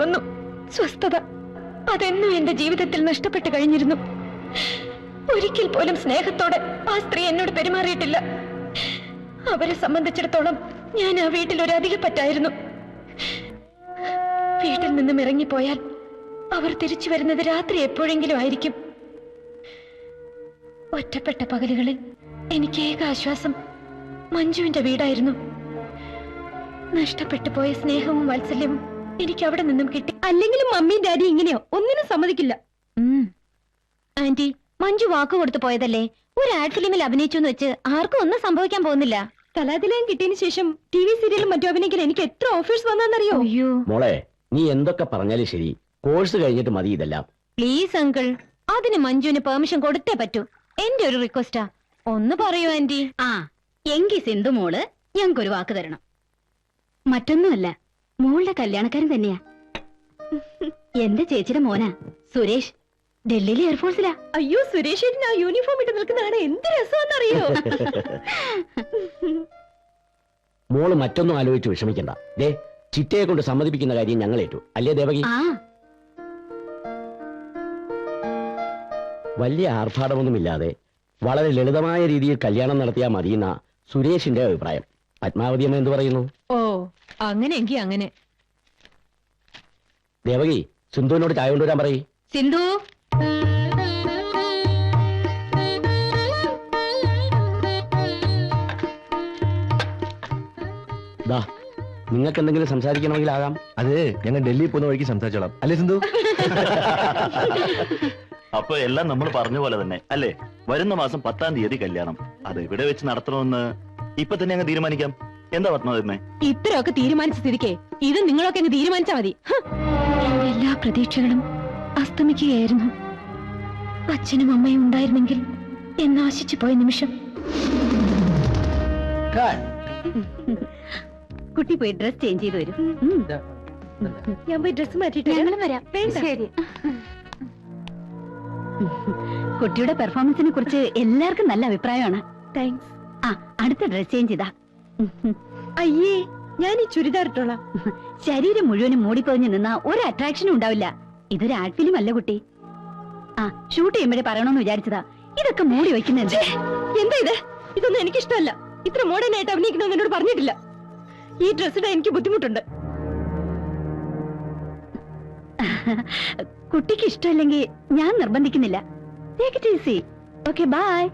വന്നു. സ്വസ്ഥത അതെന്നും എന്റെ ജീവിതത്തിൽ നഷ്ടപ്പെട്ടു കഴിഞ്ഞിരുന്നു. ഒരിക്കൽ പോലും സ്നേഹത്തോടെ ആ സ്ത്രീ എന്നോട് പെരുമാറിയിട്ടില്ല. അവരെ സംബന്ധിച്ചിടത്തോളം ഞാൻ ആ വീട്ടിൽ ഒരു അധിക പറ്റായിരുന്നു. വീട്ടിൽ നിന്നും ഇറങ്ങിപ്പോയാൽ അവർ തിരിച്ചു വരുന്നത് രാത്രി എപ്പോഴെങ്കിലും ആയിരിക്കും. ഒറ്റപ്പെട്ട പകലുകളിൽ എനിക്ക് ഏക ആശ്വാസം മഞ്ജുവിന്റെ വീടായിരുന്നു. നഷ്ടപ്പെട്ടു പോയ സ്നേഹവും വാത്സല്യവും എനിക്ക് അവിടെ നിന്നും കിട്ടി. അല്ലെങ്കിലും മമ്മിയും ഡാഡി ഇങ്ങനെയോ ഒന്നിനും സമ്മതിക്കില്ല. ആന്റി, മഞ്ജു വാക്ക് കൊടുത്തു പോയതല്ലേ. ഒരു ആഡ് ഫിലിമിൽ അഭിനയിച്ചു എന്ന് വെച്ച് ആർക്കും ഒന്നും സംഭവിക്കാൻ പോകുന്നില്ല. കലാതിലയം കിട്ടിയതിനു ശേഷം TV സീരിയലും മറ്റു അഭിനയിക്കാൻ എനിക്ക് എത്ര ഓഫേഴ്സ് വന്നറിയോ? അയ്യോ മോളെ, നീ എന്തൊക്കെ പറഞ്ഞാലും ശരി, കോഴ്സ് കഴിഞ്ഞിട്ട് മതി ഇതെല്ലാം. പ്ലീസ് അങ്കിൾ, അതിന് മഞ്ജുവിന് പെർമിഷൻ കൊടുത്തേ പറ്റൂ. എന്റെ ഒരു റിക്വസ്റ്റാ, ഒന്ന് പറയൂ ആന്റി. എങ്കിൽ സിന്ധു മോള് ഞങ്ങൾക്കൊരു വാക്ക് തരണം. മറ്റൊന്നുമല്ല, മോളുടെ കല്യാണക്കാരൻ തന്നെയാ. എന്റെ ചേച്ചിയുടെ മോനാ സുരേഷ്. ഡൽഹിയിലെ എയർഫോഴ്സിലാ. അയ്യോ, സുരേഷ് ആ യൂണിഫോം ഇട്ട് നിൽക്കുന്നതാണ് എന്ത് രസമാണെന്നറിയോ? മോള് മറ്റൊന്നും ആലോചിച്ച് വിഷമിക്കണ്ട. ദേ, ചിറ്റയെ കൊണ്ട് സമ്മതിപ്പിക്കുന്ന കാര്യം ഞങ്ങൾ ഏറ്റു. അല്ലേ ദേവകി? വലിയ ആർഭാടമൊന്നുമില്ലാതെ വളരെ ലളിതമായ രീതിയിൽ കല്യാണം നടത്തിയാൽ മതിയെന്ന സുരേഷിന്റെ അഭിപ്രായം. പത്മാവതി അമ്മ എന്ത് പറയുന്നു? ഓ, അങ്ങനെയെങ്കി അങ്ങനെ. ദേവകി, സിന്ധുവിനോട് ചായ കൊണ്ടുവരാൻ പറയ്. സിന്ധു, നിങ്ങൾക്ക് എന്തെങ്കിലും സംസാരിക്കണമെങ്കിൽ ആകാം. അത് ഞങ്ങൾ ഡൽഹി പോകുന്ന വഴിക്ക് സംസാരിച്ചോളാം. അല്ലേ സിന്ധു? അപ്പൊ എല്ലാം നമ്മൾ പറഞ്ഞ പോലെ തന്നെ അല്ലേ? വരുന്ന മാസം 10-ാം തീയതി കല്യാണം. അത് ഇവിടെ വെച്ച് നടത്തണമെന്ന് ഇപ്പൊ തന്നെ അങ്ങ് തീരുമാനിക്കാം. എന്താ പത്മാവതി? ഇത്രയൊക്കെ തീരുമാനിച്ച സ്ഥിതിക്ക് ഇത് നിങ്ങളൊക്കെ അങ്ങ് തീരുമാനിച്ചാ മതി. എല്ലാ പ്രതീക്ഷകളും അസ്തമിക്കുകയായിരുന്നു. അച്ഛനും അമ്മയും ഉണ്ടായിരുന്നെങ്കിൽ എന്നാശിച്ചു പോയ നിമിഷം. കുട്ടി പോയി ഡ്രസ് ചേഞ്ച് ചെയ്ത് വരും. ഞാൻ പോയി ഡ്രസ് മാറ്റിട്ട് ഞങ്ങളും വരാം. ശരി. കുട്ടിയുടെ പെർഫോമൻസിനെ കുറിച്ച് എല്ലാവർക്കും നല്ല അഭിപ്രായമാണ്. താങ്ക്സ്. അടുത്ത ഡ്രസ് ചേഞ്ച് ചെയ്താ. അയ്യേ, ഞാൻ ഈ ചുരിദാർ ഇട്ടോളാം. ശരീരം മുഴുവനും മൂടിപ്പൊതിഞ്ഞു നിന്നാ ഒരു അട്രാക്ഷനും ഉണ്ടാവില്ല. ഇതൊരു ആഡ് ഫിലിം അല്ല കുട്ടി. ഷൂട്ട് ചെയ്യുമ്പോഴേ പറയണമെന്ന് വിചാരിച്ചതാ. ഇതൊക്കെ മൂടി വെക്കുന്നത് എന്താ ഇത്? ഇതൊന്നും എനിക്കിഷ്ടമല്ല. ഇത്ര മോഡേൺ ആയിട്ട് അഭിനയിക്കണമെന്ന് എന്നോട് പറഞ്ഞിട്ടില്ല. ഈ ഡ്രസ് ഇടാൻ എനിക്ക് ബുദ്ധിമുട്ടുണ്ട്. കുട്ടിക്ക് ഇഷ്ടമല്ലെങ്കിൽ ഞാൻ നിർബന്ധിക്കുന്നില്ല. Take it easy. Okay, bye.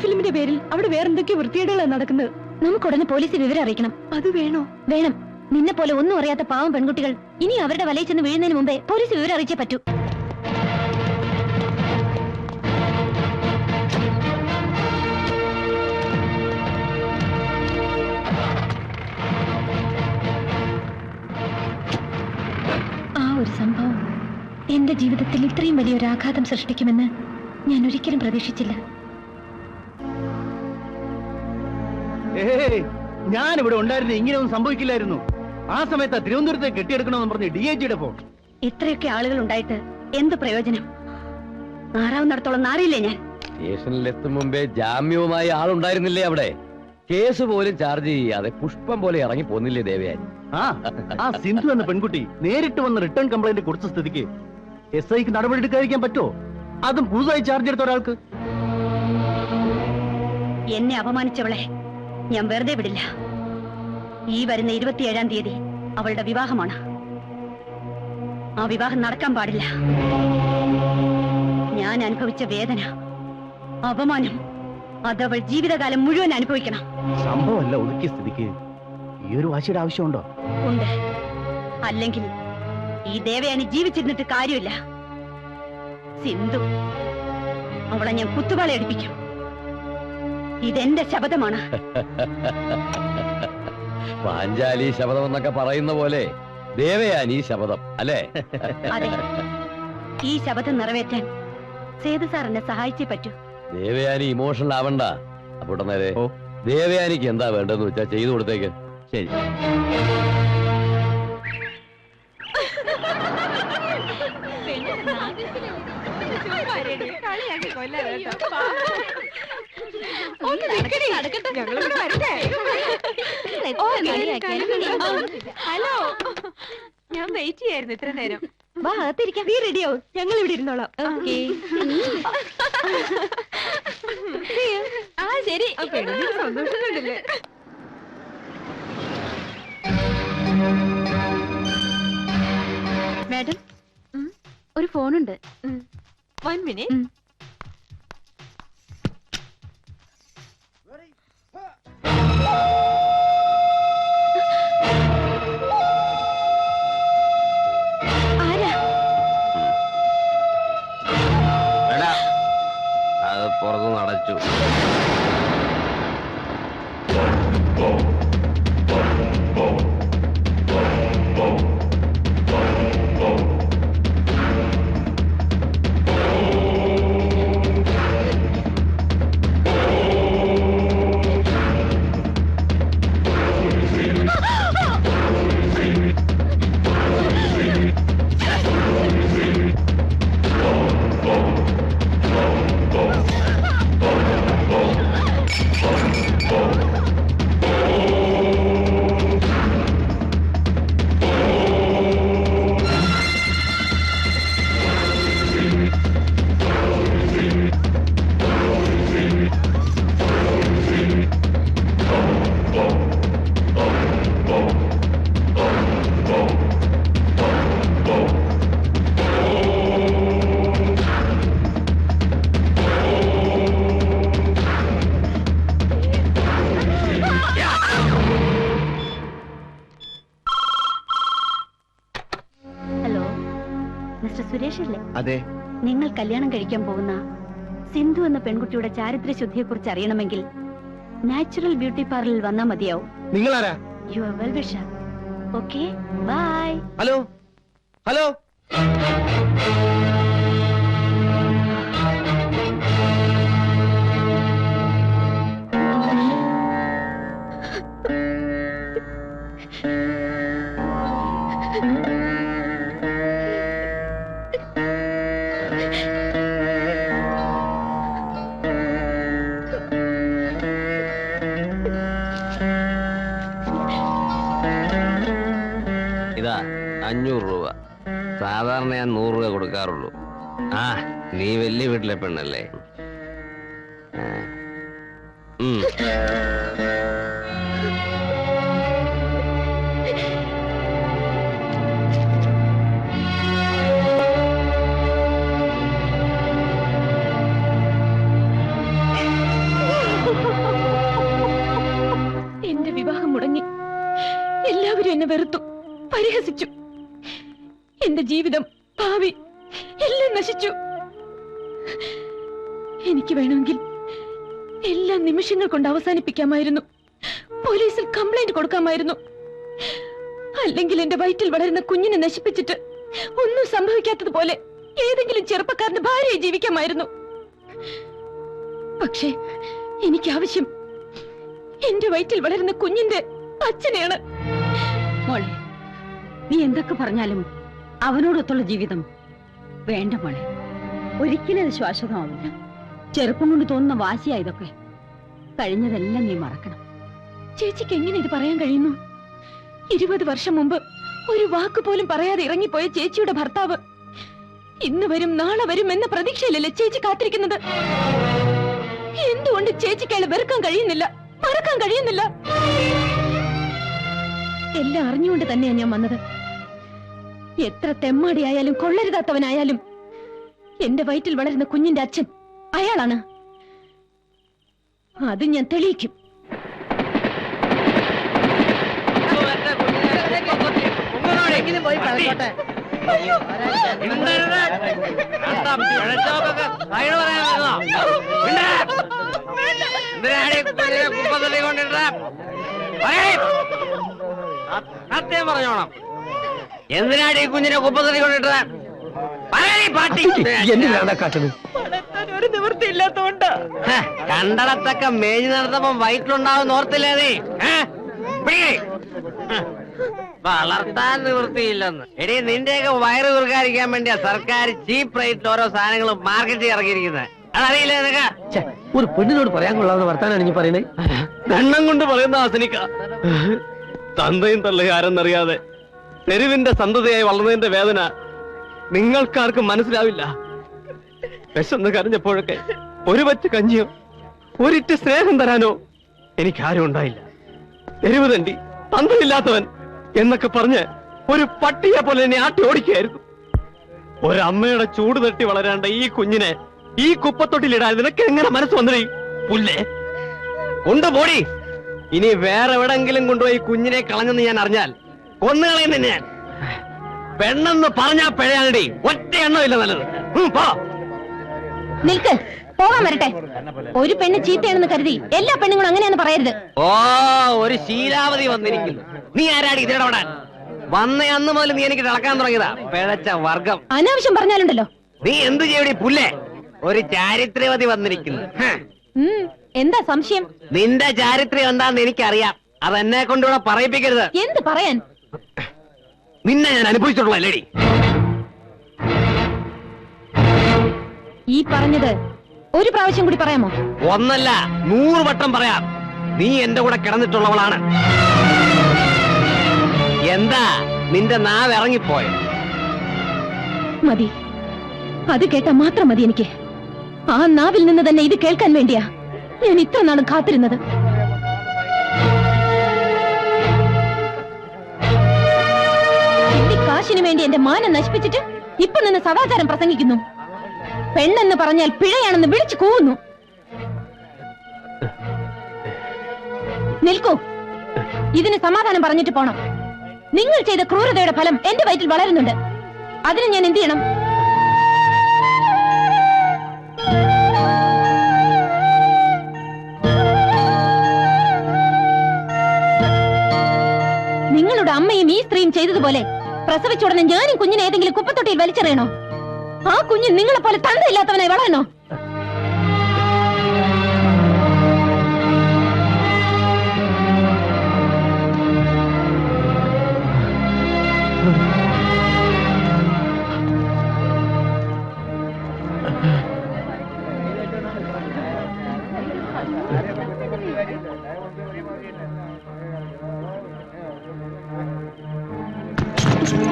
ഫിലിമിന്റെ പേരിൽ അവിടെ വേറെന്തൊക്കെയോ വൃത്തികേടുകളാണ് നടക്കുന്നത്. നമുക്ക് ഉടനെ പോലീസിൽ വിവരം അറിയിക്കണം. അത് വേണോ? വേണം. നിന്നെ പോലെ ഒന്നും അറിയാത്ത പാവം പെൺകുട്ടികൾ ഇനി അവരുടെ വലയിൽ ചെന്ന് വീഴുന്നതിന് മുമ്പേ പോലീസ് വിവരം അറിയിച്ചേ പറ്റൂ. ആ ഒരു സംഭവം എന്റെ ജീവിതത്തിൽ ഇത്രയും വലിയൊരു ആഘാതം സൃഷ്ടിക്കുമെന്ന് ഞാൻ ഒരിക്കലും പ്രതീക്ഷിച്ചില്ല. ഞാൻ ഇവിടെ ഉണ്ടായിരുന്നു, ഇങ്ങനെയൊന്നും സംഭവിക്കില്ലായിരുന്നു. ആ സമയത്ത് തിരുവനന്തപുരത്തെ കെട്ടിയെടുക്കണമെന്ന് പറഞ്ഞ് DIGയുടെ ഫോൺ. ഇത്രയൊക്കെ ആളുകൾ ഉണ്ടായിട്ട് എന്ത് പ്രയോജനം? നാറാവുന്നിടത്തോളം നാറിയില്ലേ ഞാൻ. സ്റ്റേഷനിലെത്തും മുമ്പേ ജാമ്യവുമായി ആളുണ്ടായിരുന്നില്ലേ അവിടെ? കേസ് പോലും ചാർജ് ചെയ്യാതെ പുഷ്പം പോലെ ഇറങ്ങി പോന്നില്ലേ ദേവയാനി? ആ സിന്ധു എന്ന പെൺകുട്ടി നേരിട്ട് വന്ന് റിട്ടേൺ കംപ്ലൈന്റ് കൊടുത്ത സ്ഥിതിക്ക് SIക്ക് നടപടി എടുക്കാതിരിക്കാൻ പറ്റോ? അതും പുതുതായി ചാർജ് എടുത്ത ഒരാൾക്ക്. എന്നെ അപമാനിച്ചവളെ ഞാൻ വെറുതെ വിടില്ല. ഈ വരുന്ന 27-ാം തീയതി അവളുടെ വിവാഹമാണ്. ആ വിവാഹം നടക്കാൻ പാടില്ല. ഞാൻ അനുഭവിച്ച വേദന, അപമാനം അതവൾ ജീവിതകാലം മുഴുവൻ അനുഭവിക്കണം. സംഭവമല്ല ഒതുക്കിയ സ്ഥിതിക്ക് ഈ ഒരു വാശിയുടെ ആവശ്യമുണ്ടോ? ഉണ്ട്. അല്ലെങ്കിൽ ഈ ദേവയാനി ജീവിച്ചിരുന്നിട്ട് കാര്യമില്ല. സിന്ധു, അവളെ ഞാൻ കുത്തുവാള അടിപ്പിക്കും. ഇതെന്റെ ശപഥമാണ്. പാഞ്ചാലി ശപഥം എന്നൊക്കെ പറയുന്ന പോലെ ദേവയാനി ശപഥം അല്ലേ? അതെ, ഈ ശപഥം നിറവേറ്റാൻ സേതു സാർ എന്നെ സഹായിച്ചേ പറ്റൂ. ദേവയാനി ഇമോഷണൽ ആവണ്ട. അപ്പോൾ നേരെ ഓ. ദേവയാനിക്ക് എന്താ വേണ്ടെന്ന് വെച്ചാ ചെയ്തു കൊടുത്തേക്ക്. ശരി. ഹലോ, ഞാൻ വെയിറ്റ് ചെയ്യായിരുന്നു ഇത്ര നേരം. വാ, അകത്തിരിക്കാം. നീ റെഡിയാവും, ഞങ്ങൾ ഇവിടെ ഇരുന്നോളാം. ആ ശരി. സന്തോഷമുണ്ടല്ലേ? മാഡം, ഒരു ഫോണുണ്ട്. 1 minute. ആരാ? അത് പുറത്തു നടച്ചു. ഹലോ, മിസ്റ്റർ സുരേഷ് അല്ലേ? അതെ. നിങ്ങൾ കല്യാണം കഴിക്കാൻ പോകുന്ന സിന്ധു എന്ന പെൺകുട്ടിയുടെ ചാരിത്ര ശുദ്ധിയെ കുറിച്ച് അറിയണമെങ്കിൽ നാച്ചുറൽ ബ്യൂട്ടി പാർലറിൽ വന്നാൽ മതിയാവും. നിങ്ങളാരാ? You are well wisher. Okay, bye. Hello hello. ഇതാ 500 രൂപ. സാധാരണ ഞാൻ 100 രൂപ കൊടുക്കാറുള്ളൂ. ആ, നീ വലിയ വീട്ടിലെ പെണ്ണല്ലേ? എന്റെ വിവാഹം മുടങ്ങി. എല്ലാവരും എന്നെ വെറുത്തു, പരിഹസിച്ചു. എന്റെ ജീവിതം, ഭാവി എല്ലാം നശിച്ചു. എനിക്ക് വേണമെങ്കിൽ എല്ലാ നിമിഷങ്ങൾ കൊണ്ട് അവസാനിപ്പിക്കാമായിരുന്നു. പോലീസിൽ കംപ്ലൈന്റ് കൊടുക്കാമായിരുന്നു. അല്ലെങ്കിൽ എന്റെ വയറ്റിൽ വളരുന്ന കുഞ്ഞിനെ നശിപ്പിച്ചിട്ട് ഒന്നും സംഭവിക്കാത്തതുപോലെ ഏതെങ്കിലും ചെറുപ്പക്കാരന്റെ ഭാര്യയെ ജീവിക്കാമായിരുന്നു. പക്ഷേ എനിക്ക് ആവശ്യം എന്റെ വയറ്റിൽ വളരുന്ന കുഞ്ഞിന്റെ അച്ഛനെയാണ്. മോളെ, നീ എന്തൊക്കെ പറഞ്ഞാലും അവനോടൊത്തുള്ള ജീവിതം വേണ്ട മോളെ. ഒരിക്കലും അത് ശാശ്വതമാവില്ല. ചെറുപ്പം കൊണ്ട് തോന്നുന്ന വാശിയാ ഇതൊക്കെ. കഴിഞ്ഞതെല്ലാം നീ മറക്കണം. ചേച്ചിക്ക് എങ്ങനെ ഇത് പറയാൻ കഴിയുന്നു? 20 വർഷം മുമ്പ് ഒരു വാക്ക് പോലും പറയാതെ ഇറങ്ങിപ്പോയ ചേച്ചിയുടെ ഭർത്താവ് ഇന്ന് വരും നാളെ വരും എന്ന പ്രതീക്ഷയിലല്ലേ ചേച്ചി കാത്തിരിക്കുന്നത്? എന്തുകൊണ്ട് ചേച്ചിക്ക് അയാളെ വെറുക്കാൻ കഴിയുന്നില്ല, മറക്കാൻ കഴിയുന്നില്ല? എല്ലാം അറിഞ്ഞുകൊണ്ട് തന്നെയാ ഞാൻ വന്നത്. എത്ര തെമ്മാടിയായാലും കൊള്ളരുതാത്തവനായാലും എന്റെ വയറ്റിൽ വളരുന്ന കുഞ്ഞിന്റെ അച്ഛൻ അയാളാണ്. അത് ഞാൻ തെളിയിക്കും. സത്യം പറഞ്ഞോണം. എന്തിനാണ് ഈ കുഞ്ഞിനെ കുപ്പത്തടി കൊണ്ടിട്ട് എന്തിനാണ് കാട്ടുന്നത്? ഒരു നിവൃത്തിയില്ലാത്തോണ്ട്. കണ്ടടത്തൊക്കെ മേഞ്ഞു നടന്നപ്പോ വയറ്റിലുണ്ടാവും ഓർത്തില്ലേ നീ? വളർത്താൻ നിവൃത്തിയില്ലെന്ന്. എടീ, നിന്റെയൊക്കെ വയറ് കുറുക്കാതിരിക്കാൻ വേണ്ടിയാ സർക്കാർ ചീപ്പ് റേറ്റിൽ ഓരോ സാധനങ്ങളും മാർക്കറ്റിൽ ഇറങ്ങിയിരിക്കുന്നത്. അതറിയില്ലേ നിനക്ക്? ഒരു പെണ്ണിനോട് പറയാൻ കൊള്ളാവുന്ന വർത്താനാണ് നീ പറയുന്നത്. എണ്ണം കൊണ്ട് പറയുന്ന ആസനിക്ക തന്തയും തള്ളയും ആരെന്നറിയാതെ തെരുവിന്റെ സന്തതിയായി വളർന്നതിന്റെ വേദന നിങ്ങൾക്കാർക്കും മനസ്സിലാവില്ല. വിശന്ന് കരഞ്ഞപ്പോഴൊക്കെ ഒരു പച്ച കഞ്ഞിയോ ഒരിറ്റ് സ്നേഹം തരാനോ എനിക്കാരും ഉണ്ടായില്ല. തെരുവ് തണ്ടി, തന്തയില്ലാത്തവൻ എന്നൊക്കെ പറഞ്ഞ് ഒരു പട്ടിയെ പോലെ എന്നെ ആട്ടി ഓടിക്കുകയായിരുന്നു. ഒരമ്മയുടെ ചൂട് തട്ടി വളരാണ്ട ഈ കുഞ്ഞിനെ ഈ കുപ്പത്തൊട്ടിലിടാൻ നിനക്ക് എങ്ങനെ മനസ്സ് വന്നേ? പുല്ലേ, കൊണ്ടുപോടി. ഇനി വേറെ എവിടെങ്കിലും കൊണ്ടുപോയി കുഞ്ഞിനെ കളഞ്ഞെന്ന് ഞാൻ അറിഞ്ഞാൽ കൊന്നുകളയും തന്നെ ഞാൻ. പെണ്ണെന്ന് പറഞ്ഞാ പിഴയാണടി, ഒറ്റ എണ്ണമില്ല നല്ലത്. പോ. നിൽക്ക്, പോകാൻ വരട്ടെ. ഒരു പെണ്ണ് ചീത്തയാണെന്ന് കരുതി എല്ലാ പെണ്ണുങ്ങളും അങ്ങനെയാന്ന് പറയരുത്. ഓ, ഒരു ശീലാവധി വന്നിരിക്കുന്നു. നീ ആരാടി ഇതിടപെടാൻ? വന്ന അന്ന് മുതൽ നീ എനിക്ക് തിളക്കാൻ തുടങ്ങിയതാ പിഴച്ച വർഗം. അനാവശ്യം പറഞ്ഞാലുണ്ടല്ലോ. നീ എന്ത് ചെയ്യടി പുല്ലേ? ഒരു ചാരിത്രവതി വന്നിരിക്കുന്നു. എന്താ സംശയം? നിന്റെ ചാരിത്രം എന്താന്ന് എനിക്കറിയാം. അത് എന്നെ കൊണ്ടുകൂടെ പറയിപ്പിക്കരുത്. എന്ത് പറയാൻ? നിന്നെ ഞാൻ അനുഭവിച്ചിട്ടുള്ള ലേഡി. ഈ പറഞ്ഞത് ഒരു പ്രാവശ്യം കൂടി പറയാമോ? ഒന്നല്ല 100 വട്ടം പറയാം. നീ എന്റെ കൂടെ കിടന്നിട്ടുള്ളവളാണ്. എന്താ നിന്റെ നാവ് ഇറങ്ങിപ്പോയത്? മതി, അത് കേട്ടാ മാത്രം മതി എനിക്ക്. ആ നാവിൽ നിന്ന് തന്നെ ഇത് കേൾക്കാൻ വേണ്ടിയാ ഞാൻ ഇത്ര നാളും കാത്തിരുന്നത്. കാശിനു വേണ്ടി എന്റെ മാനം നശിപ്പിച്ചിട്ട് ഇപ്പൊ നിന്ന് സദാചാരം പ്രസംഗിക്കുന്നു. പെണ്ണെന്ന് പറഞ്ഞാൽ പിഴയാണെന്ന് വിളിച്ചു കൂവുന്നു. നിൽക്കൂ, ഇതിന് സമാധാനം പറഞ്ഞിട്ട് പോണം. നിങ്ങൾ ചെയ്ത ക്രൂരതയുടെ ഫലം എന്റെ വയറ്റിൽ വളരുന്നുണ്ട്. അതിന് ഞാൻ എന്ത് ചെയ്യണം? നിങ്ങളുടെ അമ്മയും ഈ സ്ത്രീയും ചെയ്തതുപോലെ പ്രസവിച്ച ഉടനെ ഞാനും കുഞ്ഞിനെ ഏതെങ്കിലും കുപ്പത്തൊട്ടിയിൽ വലിച്ചെറിയണോ? ആ കുഞ്ഞ് നിങ്ങളെ പോലെ തന്തയില്ലാത്തവനായി വളരണോ?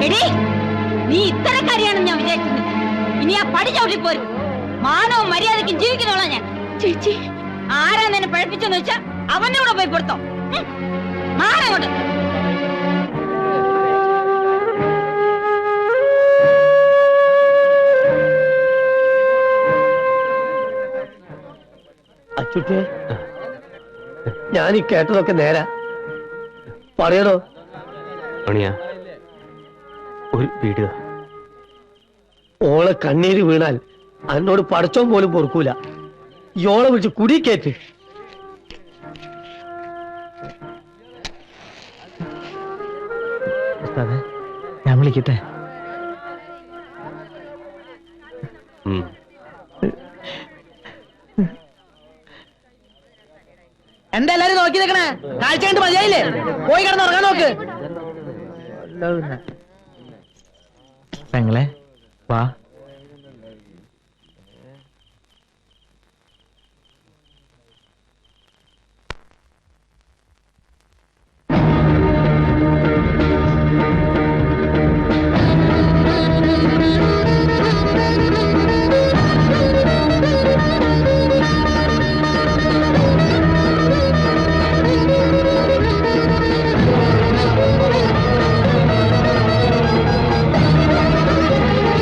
എടീ, നീ ഇത്തരക്കാരിയാണെന്ന് ഞാൻ വിചാരിക്കുന്നു. ഇനി ആ പടി ചവിട്ടി പോരും. മാനവും മര്യാദയ്ക്കും ജീവിക്കുന്നോളാ ഞാൻ. ചേച്ചി, ആരാ നിന്നെ പഴപ്പിച്ചെന്ന് വെച്ചാ അവന്റെ കൂടെ പോയി കൊടുത്തോ. മാറങ്ങോട്ട്. അച്ചുട്ടേ, ഞാൻ ഈ കേട്ടതൊക്കെ നേരാ. പറയണോ? അണിയാ, ഒരു വീഡിയോ. ഓളെ കണ്ണീര് വീണാൽ എന്നോട് പടച്ചോൻ പോലും പൊറുക്കൂല. യോളെ വിളിച്ച് കുടി കേറ്റ്. ഞാൻ വിളിക്കട്ടെ? എന്താ എല്ലാരും നോക്കി നിൽക്കണേ? കാഴ്ച കണ്ട് മതിയായില്ലേ? പോയി കിടന്ന് ഉറങ്ങാൻ നോക്ക്. പെങ്ങളെ വാ.